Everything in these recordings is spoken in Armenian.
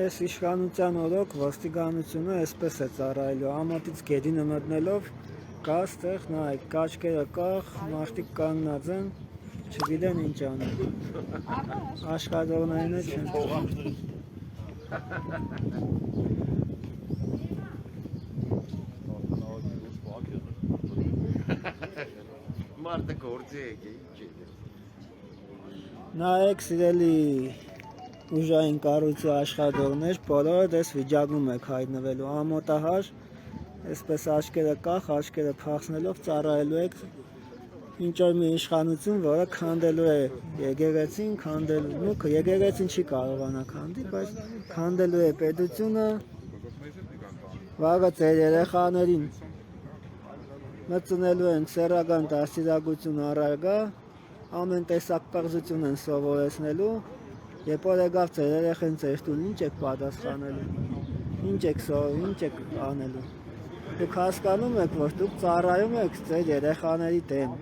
Այս իշխանության օրոք ոստիկանությունը այսպես է ծառայելու, ամոթից գետինը մտնելով կա ստեղ նայեք, կաչկերը կախ, մարդիկ կանգնած են, չգիտեն ինչ անեն, աշխատողներին է չեն։ Մարդը գործի եք է, ինչ է։ Նայեք սիրելի ուժային կառույցի աշխատողներ, բոլորը դες վիճակում եք հայտնվելու, ամոթահար, այսպես աչքերը կախ, աչքերը փախցնելով ծառայելու եք ինչ-որ մի իշխանություն, որը քանդելու է եկեղեցին, քանդելու, եկեղեցին չի կարողանա քանդի, բայց քանդելու է պետությունը, վաղը ձեր երեխաներին մտցնելու են սեռական դաստիարակություն առարգա, ամեն տեսակ պղծություն են սովորեցնելու, երբ որ եկավ ձեր երեխեն ձեր տուն, ինչ եք պատասխանելու, ինչ եք անելու։ Դուք հասկանում եք, որ դուք ծառայում եք ձեր երեխաների դեմ։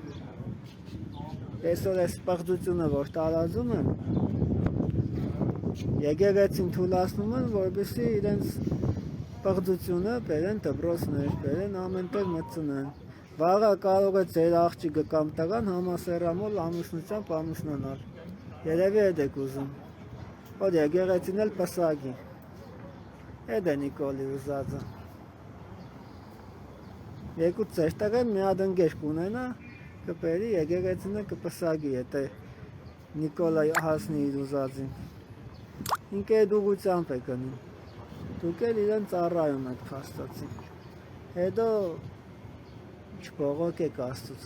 Այսօր այս պղծությունը, որ տարածում են, եկեղեցին թույլատնում են, որպեսզի իրենց պղծությունը բերեն դպրոցներ, բերեն ամենտեղ մտցնեն։ Վաղը կարող է ձեր աղջիկը կամ տղան համասեռամոլ ամուսնությամբ ամուսնանալ։ Երևի էդ եք ուզում, որ եկեղեցին էլ պսակի։ Էդ է Նիկոլի ուզածը։ Եկուտ ձեր տղեն մի հատ ընկեր կունենա, կբերի եկեղեցինը կպսակի, եթե Նիկոլա հասնի իր ուզածին։ Ինքը այդ ուղղությամբ է գնում։ Դուք էլ իրեն ծառայում եք փաստացի։ Հետո չբողոքեք Աստծուց։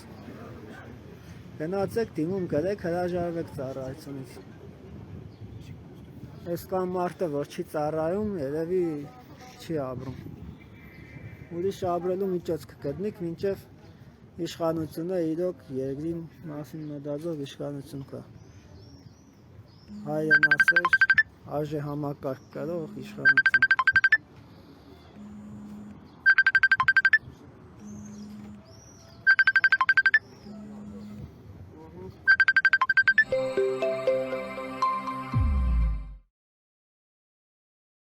Գնացեք դիմում գրեք, հրաժարվեք ծառայությունից։ Այսքան մարդը, որ չի ծառայում, երևի չի ապրում։ Ուրիշ ապրելու միջոց կգտնեք, մինչև իշխանությունը իրոք երկրին մասին մտածող իշխանություն կա։ Հայրենասեր, արժե համակարգ կրող իշխանություն։